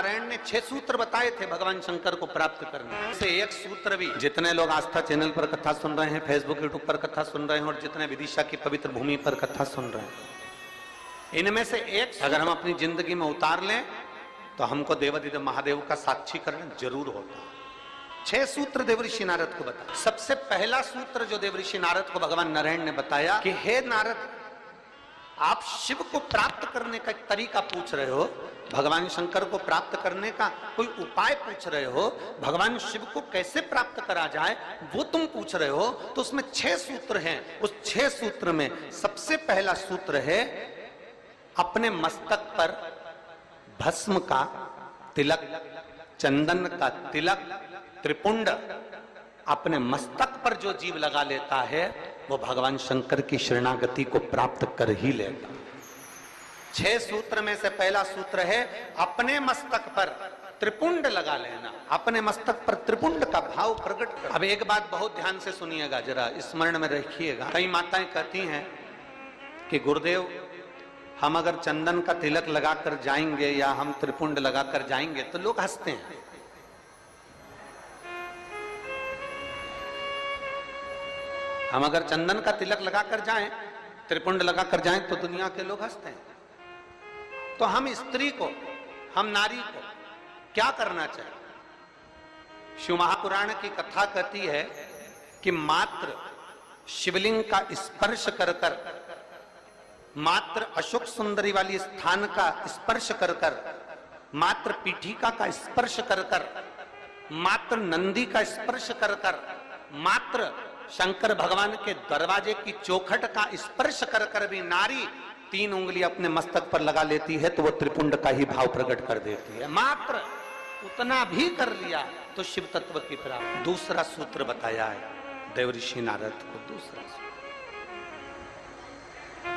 नारायण ने 6 सूत्र बताए थे भगवान शंकर को प्राप्त करने से। एक सूत्र भी जितने लोग आस्था चैनल पर कथा सुन रहे हैं, फेसबुक यूट्यूब पर कथा सुन रहे हैं और जितने विदिशा की पवित्र भूमि पर कथा सुन रहे हैं, इनमें से एक अगर हम अपनी जिंदगी में उतार लें तो हमको देवादिदेव महादेव का साक्षीकरण जरूर होता। 6 सूत्र देवऋषि नारद को बताया। सबसे पहला सूत्र जो देवऋषि नारद को भगवान नारायण ने बताया कि हे नारद, आप शिव को प्राप्त करने का एक तरीका पूछ रहे हो, भगवान शंकर को प्राप्त करने का कोई उपाय पूछ रहे हो, भगवान शिव को कैसे प्राप्त करा जाए वो तुम पूछ रहे हो। तो उसमें 6 सूत्र हैं। उस 6 सूत्र में सबसे पहला सूत्र है अपने मस्तक पर भस्म का तिलक, चंदन का तिलक, त्रिपुंड अपने मस्तक पर जो जीव लगा लेता है वो भगवान शंकर की शरणागति को प्राप्त कर ही लेता। 6 सूत्र में से पहला सूत्र है अपने मस्तक पर त्रिपुंड लगा लेना, अपने मस्तक पर त्रिपुंड का भाव प्रकट कर। अब एक बात बहुत ध्यान से सुनिएगा, जरा स्मरण में रखिएगा। कई माताएं कहती हैं कि गुरुदेव हम अगर चंदन का तिलक लगाकर जाएंगे या हम त्रिपुंड लगाकर जाएंगे तो लोग हंसते हैं। हम अगर चंदन का तिलक लगाकर जाएं, त्रिपुंड लगाकर जाएं तो दुनिया के लोग हंसते हैं। तो हम स्त्री को, हम नारी को क्या करना चाहिए? शिव महापुराण की कथा कहती है कि मात्र शिवलिंग का स्पर्श कर कर, मात्र अशोक सुंदरी वाली स्थान का स्पर्श कर कर, मात्र पीठिका का स्पर्श कर कर, मात्र नंदी का स्पर्श कर कर, मात्र शंकर भगवान के दरवाजे की चौखट का स्पर्श कर कर भी नारी 3 उंगली अपने मस्तक पर लगा लेती है तो वो त्रिपुंड का ही भाव प्रकट कर देती है। मात्र उतना भी कर लिया तो शिव तत्व की प्राप्ति। दूसरा सूत्र बताया है देवऋषि नारद को। दूसरा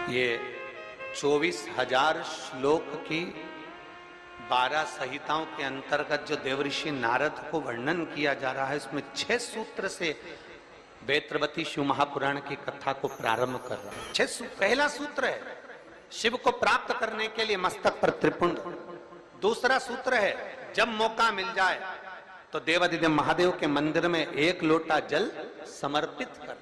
ये 24,000 श्लोक की 12 संहिताओं के अंतर्गत जो देवऋषि नारद को वर्णन किया जा रहा है, इसमें 6 सूत्र से वेत्रवती शिव महापुराण की कथा को प्रारंभ कर रहा है। 6 पहला सूत्र है शिव को प्राप्त करने के लिए मस्तक पर त्रिपुंड। दूसरा सूत्र है जब मौका मिल जाए तो देवादिदेव महादेव के मंदिर में 1 लोटा जल समर्पित कर।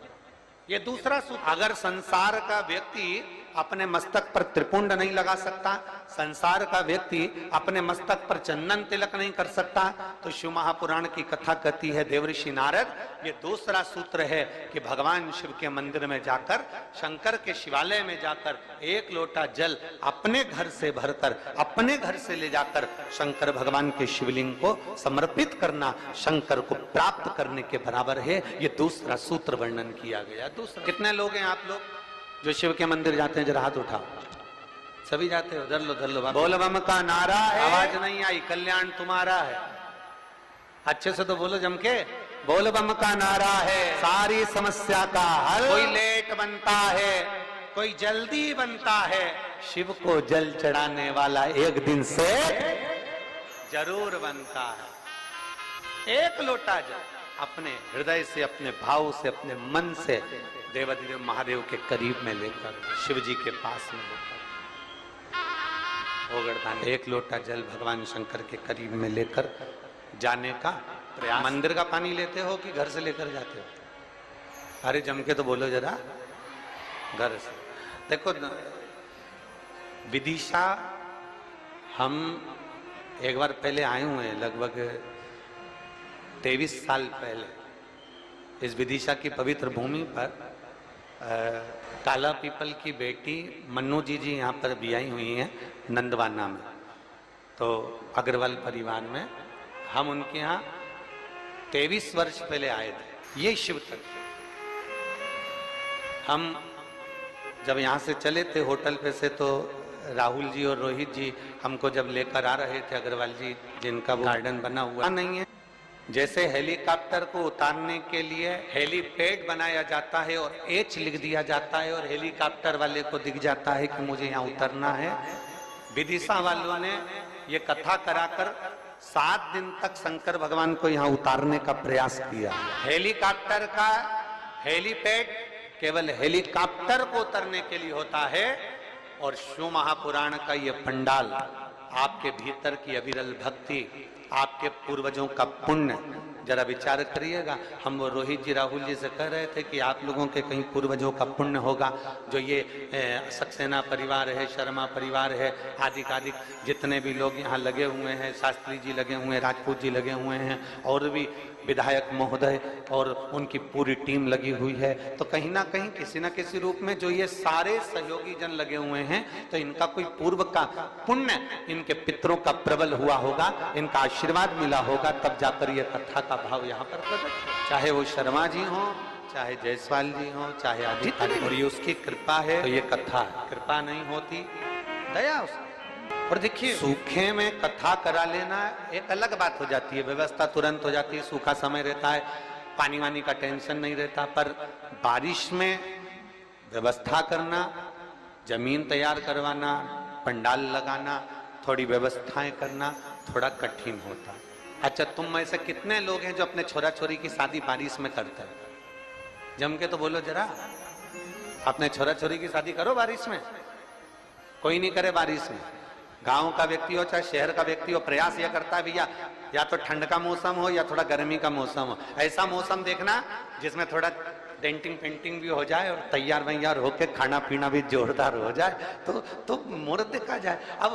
ये दूसरा सूत्र। अगर संसार का व्यक्ति अपने मस्तक पर त्रिपुंड नहीं लगा सकता, संसार का व्यक्ति अपने मस्तक पर चंदन तिलक नहीं कर सकता, तो शिव महापुराण की कथा कहती है देवऋषि नारद, ये दूसरा सूत्र है कि भगवान शिव के मंदिर में जाकर, शंकर के शिवालय में जाकर 1 लोटा जल अपने घर से भरकर, अपने घर से ले जाकर शंकर भगवान के शिवलिंग को समर्पित करना शंकर को प्राप्त करने के बराबर है। ये दूसरा सूत्र वर्णन किया गया। दूसरा, कितने लोग हैं आप लोग जो शिव के मंदिर जाते हैं? जरा हाथ उठाओ। सभी जाते हो? धर लो धर लो। बोल बम का नारा है, आवाज नहीं आई, कल्याण तुम्हारा है। अच्छे से तो बोलो जम के। बोल बम का नारा है, सारी समस्या का हल। कोई लेट बनता है, कोई जल्दी बनता है, शिव को जल चढ़ाने वाला एक दिन से जरूर बनता है। 1 लोटा जल अपने हृदय से, अपने भाव से, अपने मन से देवादिदेव महादेव के करीब में लेकर, शिव जी के पास में लेकर, ओगड़दान 1 लोटा जल भगवान शंकर के करीब में लेकर जाने का प्रयास। मंदिर का पानी लेते हो कि घर से लेकर जाते हो? अरे जम के तो बोलो जरा। घर से। देखो विदिशा हम एक बार पहले आए हुए हैं, लगभग 23 साल पहले इस विदिशा की पवित्र भूमि पर। काला पीपल की बेटी मन्नू जी यहाँ पर भी आई हुई हैं नंदवाना में, तो अग्रवाल परिवार में। हम उनके यहाँ 23 वर्ष पहले आए थे। ये शिव तत्व। हम जब यहाँ से चले थे होटल पे से, तो राहुल जी और रोहित जी हमको जब लेकर आ रहे थे, अग्रवाल जी जिनका वो गार्डन बना हुआ नहीं है, जैसे हेलीकॉप्टर को उतारने के लिए हेलीपैड बनाया जाता है और एच लिख दिया जाता है और हेलीकॉप्टर वाले को दिख जाता है कि मुझे यहाँ उतरना है। विदिशा वालों ने ये कथा कराकर 7 दिन तक शंकर भगवान को यहाँ उतारने का प्रयास किया। हेलीकॉप्टर का हेलीपैड केवल हेलीकॉप्टर को उतरने के लिए होता है और शिव महापुराण का ये पंडाल आपके भीतर की अविरल भक्ति, आपके पूर्वजों का पुण्य, जरा विचार करिएगा। हम वो रोहित जी राहुल जी से कह रहे थे कि आप लोगों के कहीं पूर्वजों का पुण्य होगा, जो ये सक्सेना परिवार है, शर्मा परिवार है, आदि आदि जितने भी लोग यहाँ लगे हुए हैं, शास्त्री जी लगे हुए हैं, राजपूत जी लगे हुए हैं, और भी विधायक महोदय और उनकी पूरी टीम लगी हुई है, तो कहीं ना कहीं किसी न किसी रूप में जो ये सारे सहयोगी जन लगे हुए हैं, तो इनका कोई पूर्व का पुण्य, इनके पितरों का प्रबल हुआ होगा, इनका आशीर्वाद मिला होगा, तब जाकर ये कथा का भाव यहाँ पर प्रकट। चाहे वो शर्मा जी हो, चाहे जायसवाल जी हो, चाहे आदि, और ये उसकी कृपा है, तो ये कथा है। कृपा नहीं होती, दया उसकी। और देखिए, सूखे में कथा करा लेना एक अलग बात हो जाती है, व्यवस्था तुरंत हो जाती है, सूखा समय रहता है, पानी वानी का टेंशन नहीं रहता, पर बारिश में व्यवस्था करना, जमीन तैयार करवाना, पंडाल लगाना, थोड़ी व्यवस्थाएं करना थोड़ा कठिन होता है। अच्छा, तुम में से कितने लोग हैं जो अपने छोरा छोरी की शादी बारिश में करते हैं? जम के तो बोलो जरा, अपने छोरा छोरी की शादी करो बारिश में। कोई नहीं करे बारिश में। गांव का व्यक्ति हो चाहे शहर का व्यक्ति हो, प्रयास यह करता है भैया या तो ठंड का मौसम हो या थोड़ा गर्मी का मौसम हो, ऐसा मौसम देखना जिसमें थोड़ा डेंटिंग पेंटिंग भी हो जाए और तैयार वैयार होके खाना पीना भी जोरदार हो जाए, तो मुहूर्त देखा जाए। अब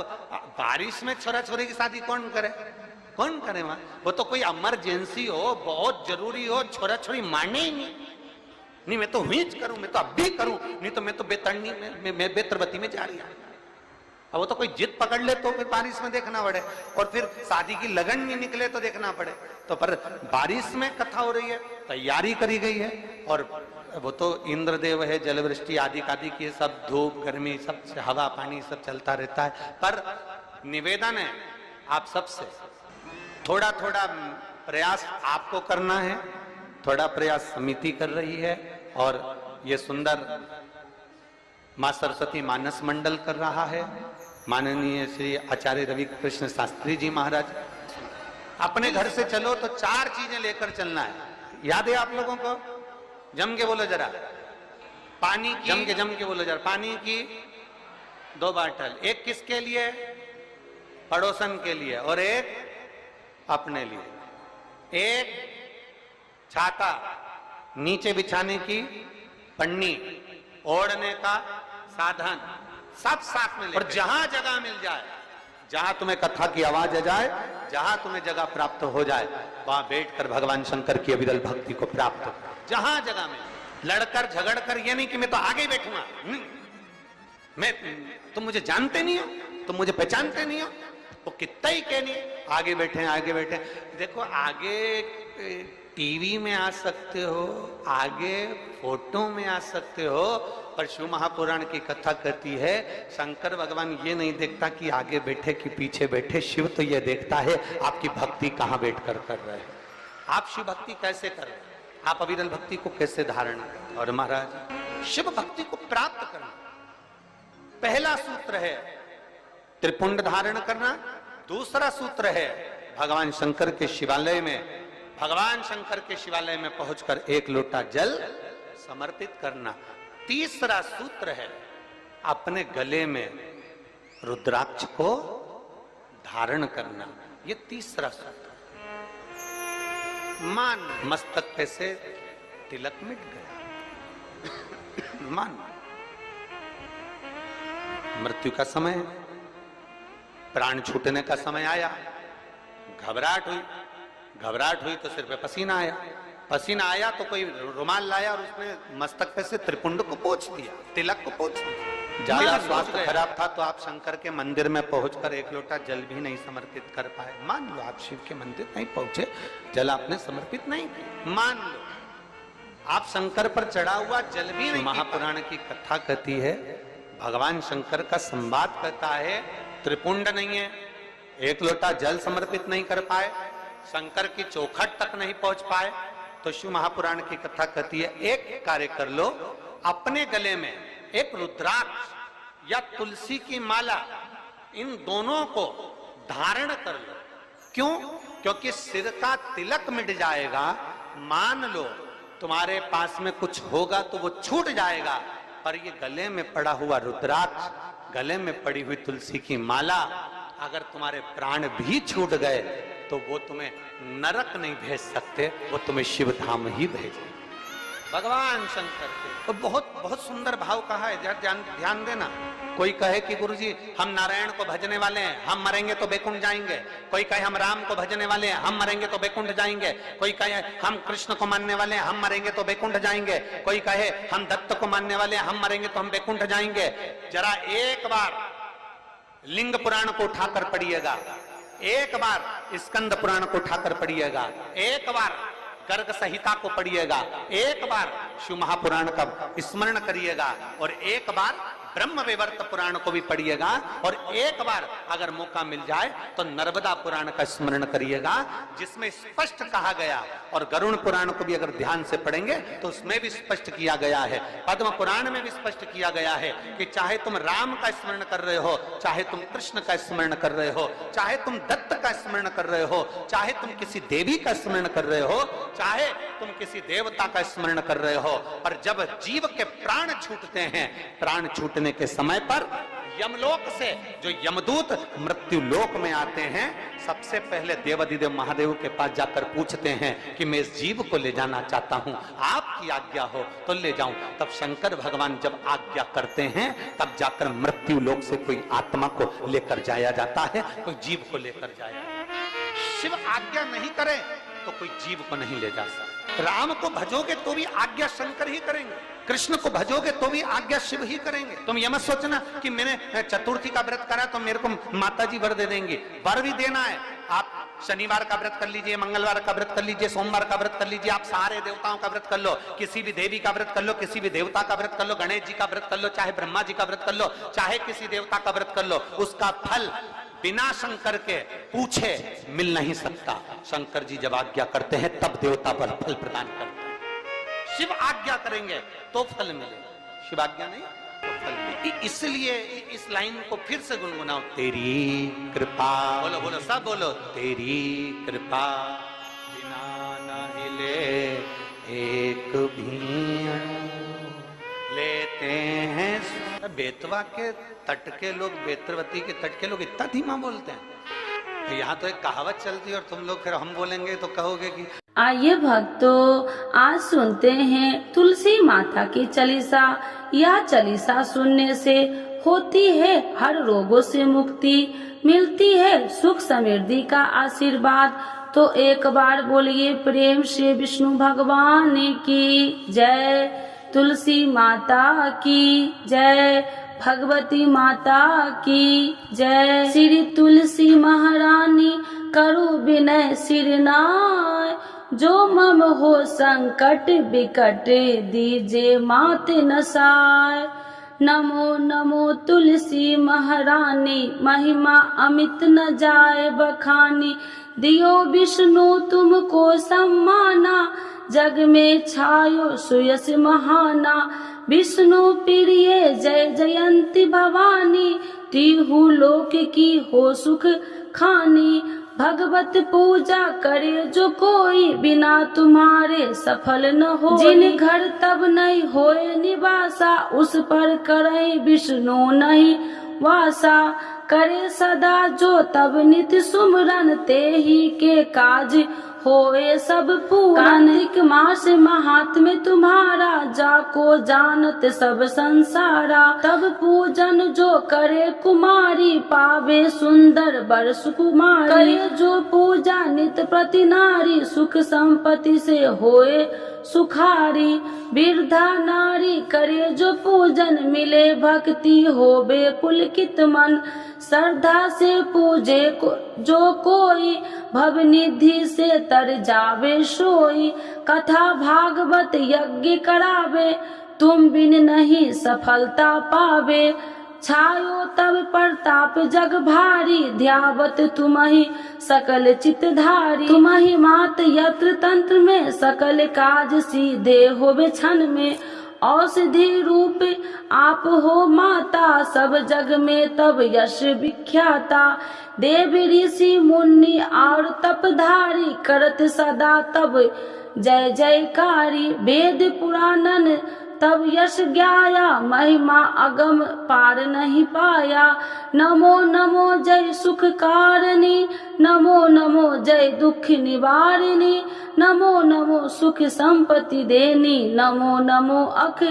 बारिश में छोरा छोरी की शादी कौन करे? कौन करे वहां? वो तो कोई इमरजेंसी हो, बहुत जरूरी हो, छोरा छोरी माने ही नहीं, मैं तो हीच करूं, मैं तो अब भी करूं, नहीं तो मैं तो बेतरनी में बेतरबती में जा रही हूं। अब वो तो कोई जिद पकड़ ले तो फिर बारिश में देखना पड़े, और फिर शादी की लगन भी निकले तो देखना पड़े। तो पर बारिश में कथा हो रही है, तैयारी करी गई है, और वो तो इंद्रदेव है, जलवृष्टि आदि आदि की सब, धूप गर्मी सब, हवा पानी सब चलता रहता है। पर निवेदन है आप सबसे, थोड़ा थोड़ा प्रयास आपको करना है, थोड़ा प्रयास समिति कर रही है, और ये सुंदर मां सरस्वती मानस मंडल कर रहा है, माननीय श्री आचार्य रवि कृष्ण शास्त्री जी महाराज। अपने घर से चलो तो 4 चीजें लेकर चलना है, याद है आप लोगों को? जम के बोलो जरा, पानी की, जम के बोलो जरा, पानी की 2 बाटल, एक किसके लिए? पड़ोसन के लिए, और एक अपने लिए। एक छाता, नीचे बिछाने की पन्नी, ओढ़ने का साधन, सब साथ में ले। और जहां जगह मिल जाए, जहां तुम्हें कथा की आवाज आ जाए, जहां तुम्हें जगह प्राप्त हो जाए, वहां बैठकर भगवान शंकर की अविरल भक्ति को प्राप्त हो। जहां जगह मिले, लड़कर झगड़कर, ये नहीं कि मैं तो आगे बैठूंगा, मैं, तुम मुझे जानते नहीं हो, तुम मुझे पहचानते नहीं हो, वो कितना ही कहनी, आगे बैठे आगे बैठे। देखो, आगे टीवी में आ सकते हो, आगे फोटो में आ सकते हो, पर शिव महापुराण की कथा कहती है शंकर भगवान ये नहीं देखता कि आगे बैठे कि पीछे बैठे, शिव तो ये देखता है आपकी भक्ति कहां बैठकर कर रहे हैं, आप शिव भक्ति कैसे कर रहे हैं, आप अविरल भक्ति को कैसे धारण करते। और महाराज, शिव भक्ति को प्राप्त करना पहला सूत्र है, त्रिपुंड धारण करना। दूसरा सूत्र है भगवान शंकर के शिवालय में, भगवान शंकर के शिवालय में पहुंचकर 1 लोटा जल समर्पित करना। तीसरा सूत्र है अपने गले में रुद्राक्ष को धारण करना, ये तीसरा सूत्र। मान, मस्तक पे से तिलक मिट गया, मान, मृत्यु का समय, प्राण छूटने का समय आया, घबराहट हुई तो सिर पे पसीना आया तो कोई रुमाल लाया और उसने मस्तक पे से त्रिपुंड को पोंछ दिया, तिलक को पोंछ दिया। ज्यादा स्वास्थ्य खराब था तो आप शंकर के मंदिर में पहुंचकर 1 लोटा जल भी नहीं समर्पित कर पाए। मान लो आप शिव के मंदिर नहीं पहुंचे, जल आपने समर्पित नहीं किया, मान लो आप शंकर पर चढ़ा हुआ जल भी नहीं। महापुराण की कथा कहती है, भगवान शंकर का संवाद कहता है, त्रिपुंड नहीं है, 1 लोटा जल समर्पित नहीं कर पाए, शंकर की चौखट तक नहीं पहुंच पाए, तो शिव महापुराण की कथा कहती है एक कार्य कर लो, अपने गले में एक रुद्राक्ष या तुलसी की माला, इन दोनों को धारण कर लो। क्यों? क्योंकि सिर का तिलक मिट जाएगा, मान लो तुम्हारे पास में कुछ होगा तो वो छूट जाएगा, पर ये गले में पड़ा हुआ रुद्राक्ष, गले में पड़ी हुई तुलसी की माला, अगर तुम्हारे प्राण भी छूट गए तो वो तुम्हें नरक नहीं भेज सकते, वो तुम्हें शिव धाम ही भेजे। भगवान शंकर के और बहुत बहुत सुंदर भाव कहा है, ध्यान देना। कोई कहे कि गुरुजी हम नारायण को भजने वाले हैं, हम मरेंगे तो बैकुंठ जाएंगे। कोई कहे हम राम को भजने वाले हैं, हम मरेंगे तो बैकुंठ जाएंगे। कोई कहे हम कृष्ण को मानने वाले हैं, हम मरेंगे तो बैकुंठ जाएंगे। कोई कहे हम दत्त को मानने वाले हैं, हम मरेंगे तो हम बैकुंठ जाएंगे। जरा एक बार लिंग पुराण को उठाकर पढ़िएगा, एक बार स्कंद पुराण को उठाकर पढ़िएगा, एक बार गर्ग संहिता को पढ़िएगा, एक बार शिव महापुराण का स्मरण करिएगा और एक बार ब्रह्म वैवर्त पुराण को भी पढ़िएगा और एक बार अगर मौका मिल जाए तो नर्मदा पुराण का स्मरण करिएगा, जिसमें स्पष्ट कहा गया। और गरुण पुराण को भी अगर ध्यान से पढ़ेंगे तो उसमें भी स्पष्ट किया गया है, पद्म पुराण में भी स्पष्ट किया गया है कि चाहे तुम राम का स्मरण कर रहे हो, चाहे तुम कृष्ण का स्मरण कर रहे हो, चाहे तुम दत्त का स्मरण कर रहे हो, चाहे तुम किसी देवी का स्मरण कर रहे हो, चाहे तुम किसी देवता का स्मरण कर रहे हो, पर जब जीव के प्राण छूटते हैं, प्राण छूटने के समय पर यमलोक से जो यमदूत मृत्यु लोक में आते हैं, सबसे पहले देवाधिदेव महादेव के पास जाकर पूछते हैं कि मैं इस जीव को ले जाना चाहता हूं, आपकी आज्ञा हो तो ले जाऊं। तब शंकर भगवान जब आज्ञा करते हैं तब जाकर मृत्यु लोक से कोई आत्मा को लेकर जाया जाता है, कोई जीव को लेकर जाया। शिव आज्ञा नहीं करे तो कोई जीव को नहीं ले जा सकता। राम को भजोगे तो भी आज्ञा शंकर ही करेंगे, कृष्ण को भजोगे तो भी आज्ञा शिव ही करेंगे। तुम ये मत सोचना कि मैंने चतुर्थी का व्रत करा तो मेरे को माता जी वर दे देंगे, वर भी देना है। आप शनिवार का व्रत कर लीजिए, मंगलवार का व्रत कर लीजिए, सोमवार का व्रत कर लीजिए, आप सारे देवताओं का व्रत कर लो, किसी भी देवी का व्रत कर लो, किसी भी देवता का व्रत कर लो, गणेश जी का व्रत कर लो, चाहे ब्रह्मा जी का व्रत कर लो, चाहे किसी देवता का व्रत कर लो, उसका फल बिना शंकर के पूछे मिल नहीं सकता। शंकर जी जब आज्ञा करते हैं तब देवता पर फल प्रदान करते हैं। शिव आज्ञा करेंगे तो फल मिले, शिव आज्ञा नहीं तो फल मिले। इसलिए इस लाइन को फिर से गुनगुनाओ, तेरी कृपा, बोलो बोलो सब बोलो, तेरी कृपा बिना न हिले एक भी लेते हैं। बेतवा के तट के लोग, बेतरवती के तट के लोग इतना धीमा बोलते हैं। यहाँ तो एक कहावत चलती है और तुम लोग फिर हम बोलेंगे तो कहोगे कि। आइए भक्तों, आज सुनते हैं तुलसी माता की चालीसा। यह चालीसा सुनने से होती है हर रोगों से मुक्ति, मिलती है सुख समृद्धि का आशीर्वाद। तो एक बार बोलिए प्रेम से विष्णु भगवान की जय, तुलसी माता की जय, भगवती माता की जय। श्री तुलसी महारानी करो विनय सिरनाय, जो मम हो संकट विकट दीजे मात नसाय। नमो नमो तुलसी महारानी, महिमा अमित न जाए बखानी, दियो विष्णु तुमको सम्माना, जग में छायो सुयस महाना। विष्णु प्रिय जय जयंती भवानी, तिहु लोक की हो सुख खानी। भगवत पूजा करे जो कोई, बिना तुम्हारे सफल न हो। जिन घर तब नहीं होए निवासा, उस पर करे विष्णु नहीं वासा। करे सदा जो तब नित सुमरन, ते ही के काज होए सब पूरन। कार्तिक मास महात्म्य तुम्हारा, जाको जानत सब संसारा। तब पूजन जो करे कुमारी, पावे सुंदर बर सुकुमारी। करे जो पूजा नित प्रति नारी, सुख संपत्ति से होए सुखारी। वृद्धा नारी करे जो पूजन, मिले भक्ति होवे पुलकित मन। श्रद्धा से पूजे जो कोई, भव निधि से तर जावे सोई। कथा भागवत यज्ञ करावे, तुम बिन नहीं सफलता पावे। छायो तब प्रताप जग भारी, ध्यावत तुम्हि सकल चितधारी। तुम्हि मात यत्र तंत्र में, सकल काज सीधे होवे क्षण में। औषधि रूप आप हो माता, सब जग में तब यश विख्याता। देव ऋषि मुनि और तपधारी, करत सदा तब जय जयकारी। वेद पुराणन तब यश ज्ञाया, महिमा अगम पार नहीं पाया। नमो नमो जय सुख कारिणी, नमो नमो जय दुख निवारिणी, नमो नमो सुख संपत्ति देनी, नमो नमो अख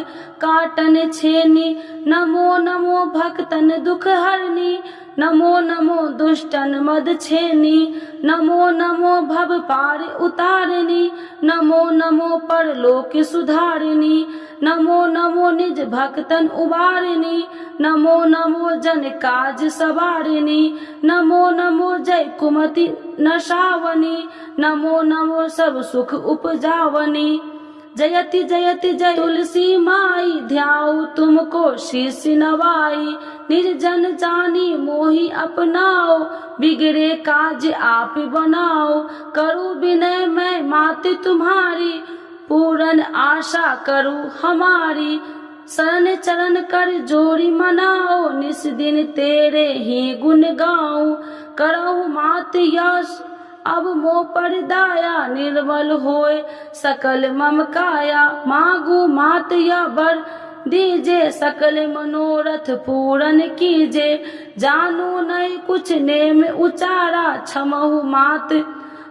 काटन छेनी, नमो नमो भक्तन दुख हरनी, नमो नमो दुष्टन मद छेनी, नमो नमो भव पार उतारिणी, नमो नमो परलोक सुधारिणी, नमो नमो निज भक्तन उबारिणी, नमो नमो जन काज सवारिणी, नमो नमो जय कुमति नशावनी, नमो नमो सब सुख उपजावनी। जयति जयति जय तुलसी माई, ध्याऊ तुमको शीश नवाई, निर्जन जानी मोहि अपनाओ, बिगड़े काज आप बनाओ। करूँ विनय मैं मात तुम्हारी, पूर्ण आशा करूँ हमारी, शरण चरण कर जोड़ी मनाओ, निस दिन तेरे ही गुण गाऊं। करहु मात यश अब मोह पर दाया, निर्मल होए सकल मम काया। मांगू मात या बर दीजे, सकल मनोरथ पूर्ण कीजे। जानू नहीं कुछ नेम उचारा, क्षमहु मात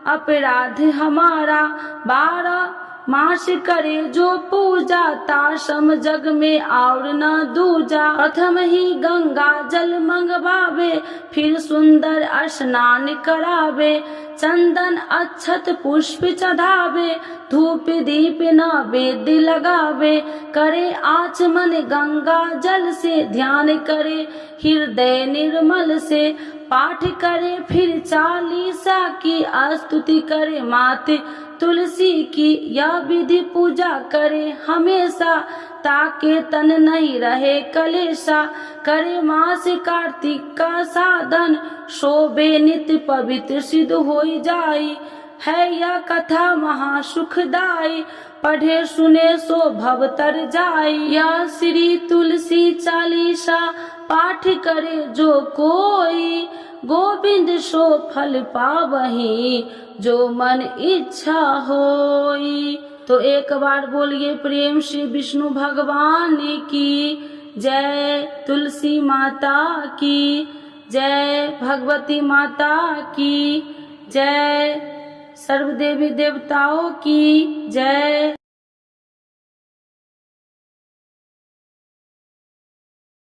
अपराध हमारा। 12 मास करे जो पूजा, ताशम जग में और न दूजा। प्रथम ही गंगा जल मंगवावे, फिर सुंदर स्नान करावे। चंदन अक्षत पुष्प चढ़ावे, धूप दीप नैवेद्य लगावे। करे आचमन गंगा जल से, ध्यान करे हृदय निर्मल से। पाठ करे फिर 40 की, स्तुति करे मात तुलसी की। यह विधि पूजा करे हमेशा, ताके तन नहीं रहे कलेशा। करे मास कार्तिक का साधन, शोभे नित्य पवित्र सिद्ध होई जाई। है यह कथा महा सुखदाई, पढ़े सुने सो भव तर जाई। यह श्री तुलसी चालीसा, पाठ करे जो कोई। गोविंद सो फल पावही, जो मन इच्छा होई। तो एक बार बोलिए प्रेम से विष्णु भगवान की जय, तुलसी माता की जय, भगवती माता की जय, सर्व देवी देवताओं की जय।